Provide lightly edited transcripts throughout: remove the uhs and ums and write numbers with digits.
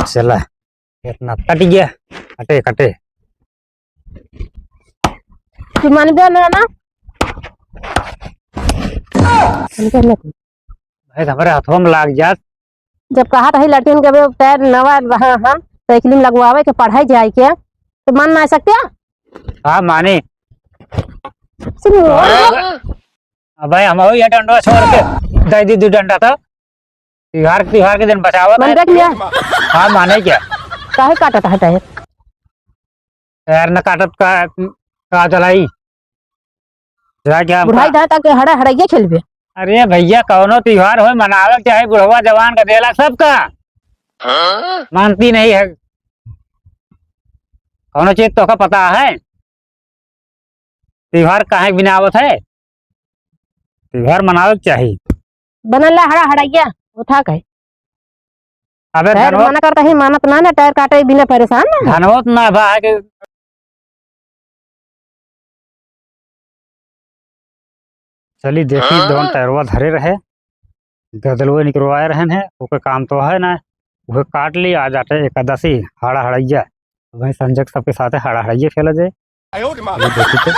चला इतना कट गया। कटे कटे मन गया ना भाई हमारे हाथों में लाग जात। जब कहा था लड़कियों के पैर नवा हम साइकिल में लगवावे के पढ़ाई जाए के तो मान ना सकते हाँ माने भाई हम ये डंडा छोड़ के दे दी दो डंडा था त्योहार के दिन बचावा मन रख लिया। हाँ माने क्या काहे काटत है टायर पैर न काटत का चलाई क्या बुढ़ाई था ताकि हड़ा हड़ाइया खेलबे। अरे भैया कौनो त्योहार हो मनावे चाहे बुढ़वा जवान का देला सबका मानती नहीं है कौनो चीज तो का पता है त्योहार काहे बिनावत है त्योहार मनावे चाहिए बनल हड़ा हड़ाइया उठा कहे अबे मना करता है मानत ना टायर काटे बिना परेशान ना धनवत ना भाई चली देखी दोन टायरवा धरे रहे गदलवे निकलवाए रहे हैं ओके काम तो है ना वो काट ली आ जाते एकादशी हाड़ा हड़ैया वही संजय सबके साथ हाड़ा हड़ैया खेला जाए। देखी तो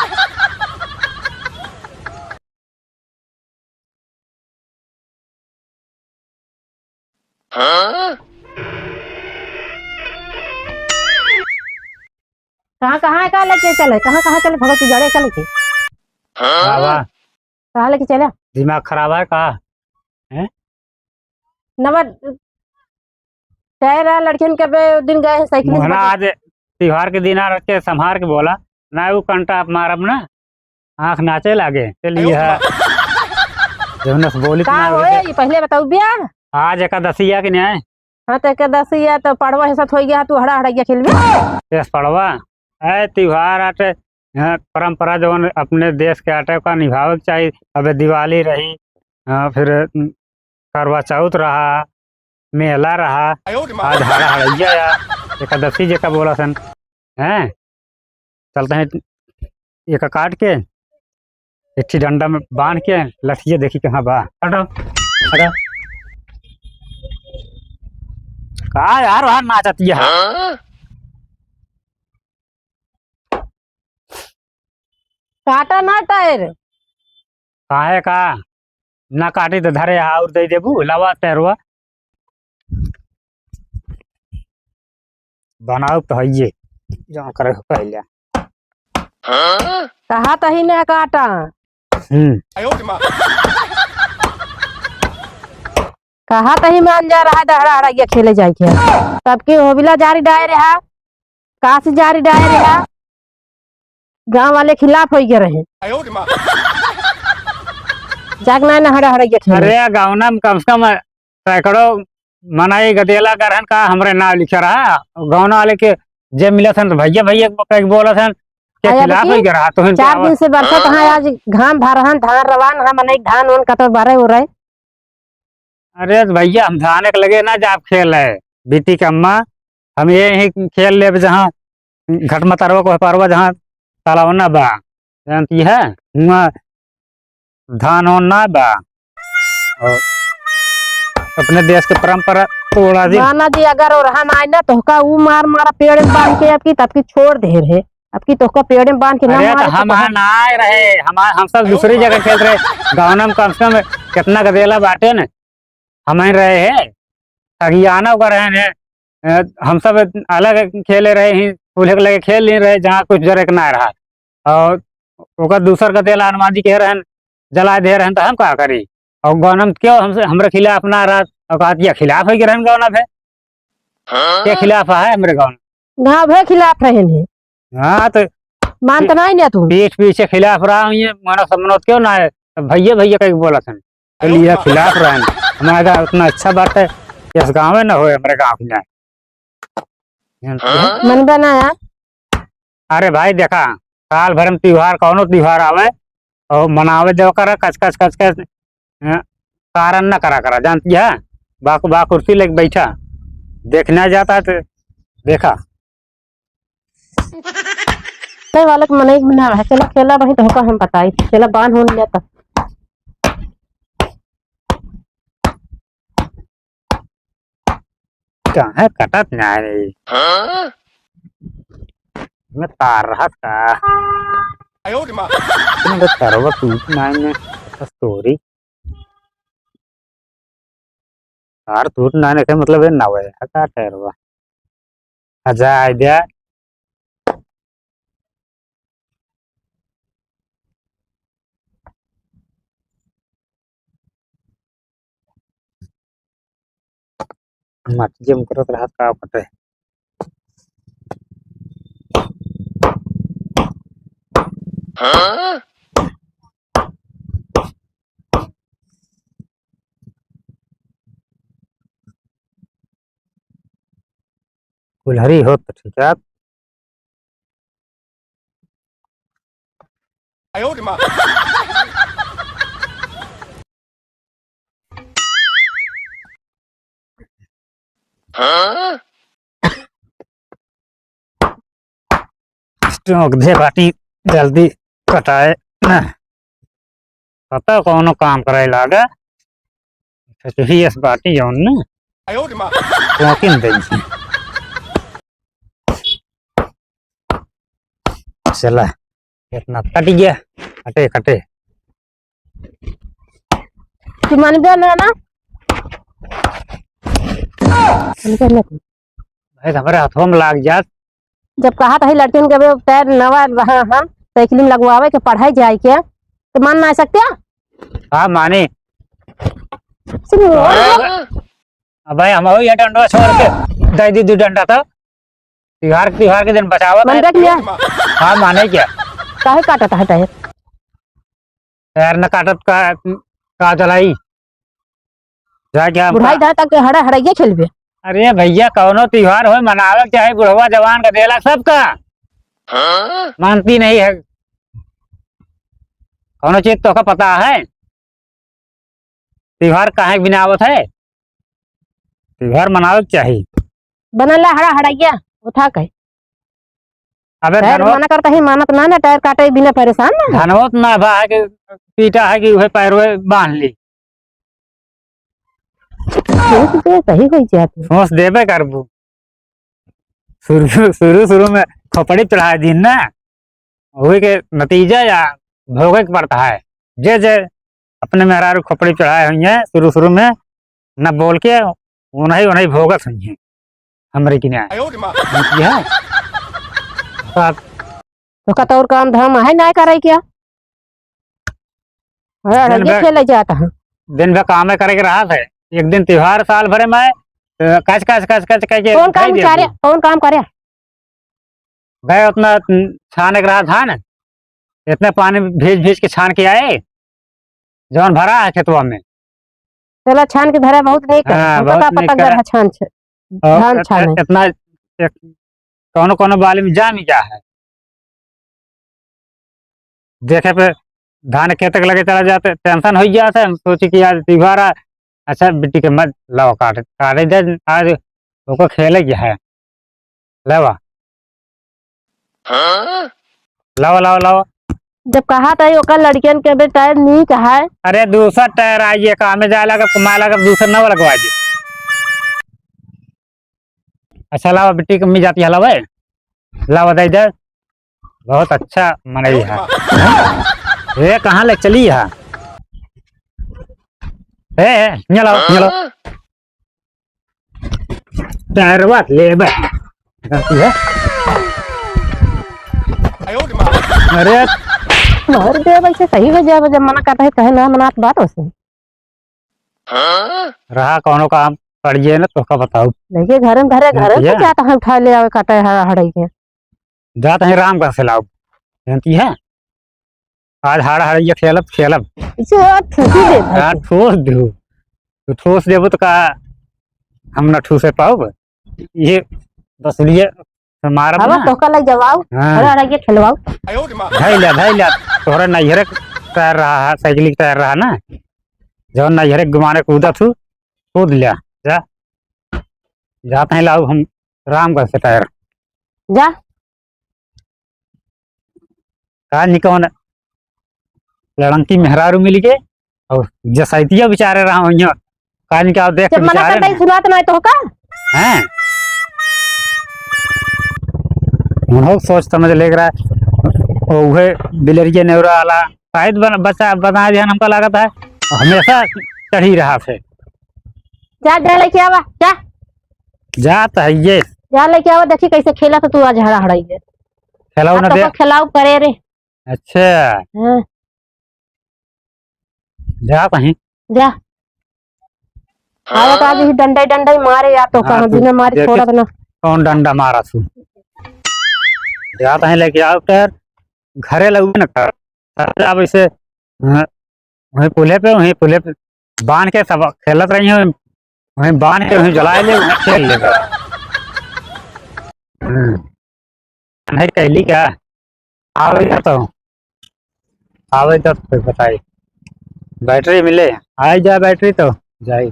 कहाँ कहाँ लेके चले कहाँ चले भगत की जड़े चल के कहाँ लेके चले दिमाग खराब है कहा नवा टायर लड़कियन के दिन गए साइकिल आज त्योहार के दिन के संभार के बोला ना वो कंटा मारब ना आँख नाचे लागे चलिए बोली पहले बताऊ बिया आज एकादशिया के न्याय हाँ तो एकादशिया तो पड़वा ऐसा हो गया तू हड़ा हड़ैया खेलबे पड़वा है त्योहार आटे परंपरा जो अपने देश के आटे का निभावे चाहिए। अब दिवाली रही फिर करवा चौथ रहा मेला रहा आज हाड़ा हड़ैया या एकादशी जैसा बोला सन हैं चलते हैं एक काट के एक डंडा में बांध के लठिए देखी कहाँ बा हटो हटो कहा यार वहां नाचती है काटा ना टायर काहे का ना काटी तो धरे और दे देबू लवा तैरवा बनाओ तो है जहाँ करे पहले कहा तो ही ना काटा कहा तो ही मान जा रहा है हड़ा हड़ाइया खेले जाए के सबके होबिला जारी डाय रहा काश जारी डाय रहा गांव वाले खिलाफ हो गए रहे जागना ना हड़ा हड़ाइया खेले। अरे गाँव ना कम से कम सैकड़ों मनाई गदेला करन का हमरे नाम लिखा रहा गाँव वाले के जे मिला था भैया भैया बोला था के खिलाफ हो गया रहा तो 4 दिन से बरसात है आज घाम भरहन धान रवान हम नहीं धान वन कतर बारे हो रहे। अरे भैया हम धान के लगे ना जाप खेल है बीती के अम्मा हम ये खेल ले जहाँ घटमतरवा को पारवा जहाँ तालाब ना बा जानती है धान ना बा और अपने देश के परंपरा तोड़ा दी माना जी अगर और हम आए ना तो का वो मारा पेड़ में बांध के आपकी तब की छोड़ दे रहे आपकी तो का पेड़ में बांध के ना मारे हम ना आए रहे हम सब दूसरी जगह खेल रहे गाँव में कम से कम कितना गदेला बांटे न हम रहे हैं अगियाना कर रहे हैं हम सब अलग खेले रहे हैं फूले के लगे खेल नहीं रहे जहाँ कुछ जरे ना रहा और दूसर गदेला हनुमान जी कह रहे हैं जला दे रहे हैं तो हम क्या करी और गौनम क्यों हमसे हमारे खिलाफ ना रहा और कहा खिलाफ है गिरहन गौनम है क्या खिलाफ है हमारे गाँव है खिलाफ रहे हैं हाँ तो मानता नहीं ना तू पीठ पीछे खिलाफ रहा हूँ ये मानो समनोत क्यों ना है भैया भैया कहीं बोला था चलिए खिलाफ रहे हमारा उतना अच्छा बात है इस गाँव में ना हो हमारे गाँव में मन बनाया। अरे भाई देखा साल भर में त्योहार कौनो त्योहार आवे और मनावे देव करा कच कच कारण न करा जानती है बा कुर्सी लेके बैठा देखना जाता है तो देखा वाला मन ही बना रहा चला खेला वही तो हम बताई चला बांध हो जाता कहाँ कटत नहीं मैं तार रहा था तुम तरवा टूट नहीं स्टोरी तार टूट नहीं के मतलब है नवे हटा तरवा आजा आइडिया मत जम करत रहा का पटे कुल्हरी हो तो ठीक है स्टोक दे बाटी जल्दी कटाए ना पता कौन काम करे लागे ही इस बाटी जौन ना क्योंकि दे चला इतना कट गया कटे कटे मान गया ना भाई हमारे हाथों में लाग जात जब कहा था लड़किन के पैर नवा रहा हम साइकिल में लगवावे के पढ़ाई जाए के तो मान ना सकते हाँ माने सुनो भाई हम ये डंडा छोड़ के दे दी दो डंडा तो त्योहार के दिन बचावा मन रख लिया हाँ माने क्या काहे काटता है टायर पैर न काटत का चलाई जा क्या बुढ़ाई दा तक हड़ा हड़ाइए खेलबे अरे भैया कौनो त्योहार हो मनावे चाहे बुढ़वा जवान का देला सबका मानती नहीं है कौनो चीज तो का पता है त्योहार काहे बिनावत है त्योहार मनावे चाहिए बनला हड़ा हड़ाइया उठा के अबे टायर मना करता ही मानत ना ना टायर काटे बिना परेशान ना धनवत ना बा है कि पीटा है कि वह पैरवे बांध ली सही हो जाती सोच देबे करबू शुरू में खोपड़ी चढ़ा दिन ना वही के नतीजा या भोगे के पड़ता है जे जे अपने मेहरारू खोपड़ी चढ़ाए हुई है शुरू में न बोल के उन्हें भोगत हुई है हमारे की न्याय तो का तौर काम धाम है ना करे क्या हड़ा खेले जाता है दिन भर काम करे के रहा था एक दिन त्योहार साल भरे में कच कह के कौन काम करे गए उतना छाने के रहा था ना इतने पानी भेज के छान के आए जौन भरा है खेतवा में चला छान के धरा बहुत नहीं कर छान धान छान इतना कौनो बाली में जाम क्या है देखे पे धान खेत के लगे चला जाते टेंशन हो जाता है हम सोचे कि आज त्योहार अच्छा बेटी के मत लाओ काटे दे आज वो खेले क्या है लावा लाओ जब कहा था वो लड़कियन के टायर नहीं कहा है अरे दूसरा टायर आइए काम में जाए कमाए लगा दूसरा न लगवा दी अच्छा लावा बेटी कमी जाती है लावा लावा दे दे बहुत अच्छा मनई है ये कहाँ ले चली है चलो टायर बात ले अरे मार दे वैसे सही हो जाए जब मना करता है कहे ना मना बात वैसे रहा कौनो काम पड़िए ना तो का बताओ देखिए घर में जाता है उठा ले आवे काटे हड़ाई के जाते हैं राम का खिलाओ जानती है आज हाड़ हड़िया खेलब ठोस दो तो ठोस देबो तो का हम न ठूसे पाओ ये बस लिए मारब ना तो का लग जवाओ हड़ाई खेलवाओ धैला तोहरा नैहरे तैर रहा है साइकिल तैर रहा ना जब नैहरे घुमाने कूदा थू कूद लिया जा जाते हैं लाओ हम राम का से टायर जा का निकौन लड़की मेहरारू मिल के और जसैतिया बेचारे रहा का निकाल देख जब मना करता सुनात नहीं तो का हैं हम सोच समझ ले रहा है वह बिलरिया नेवरा वाला शायद बच्चा बता दिया हमको लागत है हमेशा चढ़ी रहा फिर जा जा लेके आवा जा जात है ये जा लेके आवा देखी कैसे खेला तो तू आज हड़ा हड़ाई है खेलाओ ना दे तो खिलाओ करे रे अच्छा हाँ, जा कहीं जा आवा तो आज ही डंडा डंडा ही मारे या तो हाँ, कहाँ तू बिना मारी देखे- छोड़ा ना कौन डंडा मारा तू जात है लेके आओ फिर घरे लगू न कर अब इसे वहीं पुले पे बांध के सब खेलत रही है वहीं बांध के वहीं जला ले वहीं खेल ले नहीं कहली क्या आवे तो फिर बताई बैटरी मिले आई जा बैटरी तो जाई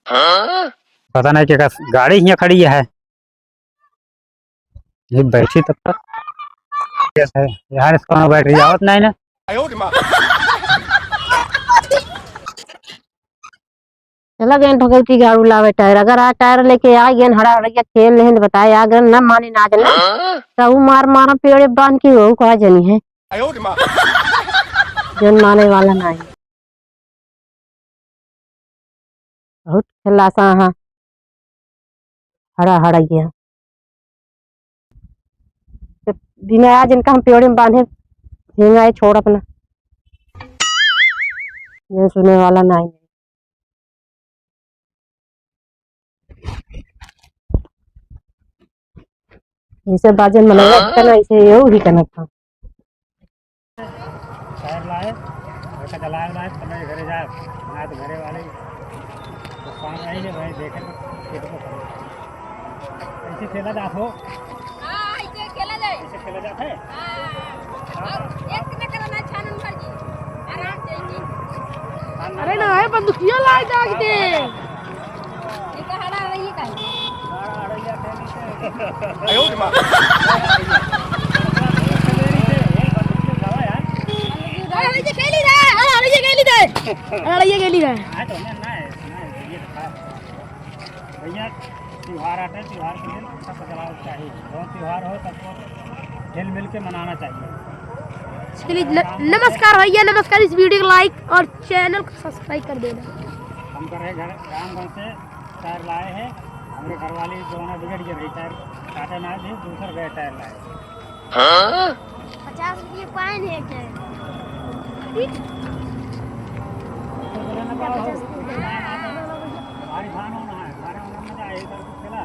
पता नहीं क्या गाड़ी यहाँ खड़ी है ये बैठी तब तक कैसे है यार इसको बैटरी आवत नहीं ना चला गए ठोकती गाड़ू लावे टायर अगर आ टायर लेके आ गए हड़ा हड़िया खेल ले बताए अगर न माने ना जना तो वो मार मारा पेड़े बांध के वो कहा जनी है जन माने वाला नहीं बहुत खेला सा हाँ हड़ा हड़िया बिना आज इनका हम पेड़े में बांधे झींगा छोड़ अपना ये सुने वाला नहीं ऐसे बाजन मनेगा करना ऐसे ये ही करना था टायर लाए ऐसा चलाए लाए समय घरे जाए ना तो घरे वाले तो काम नहीं है भाई देखे तो खेत को ऐसे खेला जात हो हाँ, ऐसे खेला जाए। ऐसे खेला जात है हाँ, एक न करना छानन भरजी, आराम से जी। अरे ना है बंदूकिया लाई जाग दे एक हड़ा रही का अरे ये खेली रे, अरे ये खेली रे, अरे ये खेली रे। भैया त्योहार आते हैं त्योहार के दिन अच्छा चलाना चाहिए बहुत त्योहार हो सबको हिल मिल के मनाना चाहिए चलिए नमस्कार भैया नमस्कार इस वीडियो को लाइक और चैनल को सब्सक्राइब कर देना हम कर रहे घर रामगंज से टायर लाए हैं हमारे घर वाली जो है ना बिगड़ गई रही टायर काटे ना थे दूसरा गए टायर लाए 50 रुपये पाइन है क्या हमारी धान होना है हमारे होना में जाए इधर कुछ खेला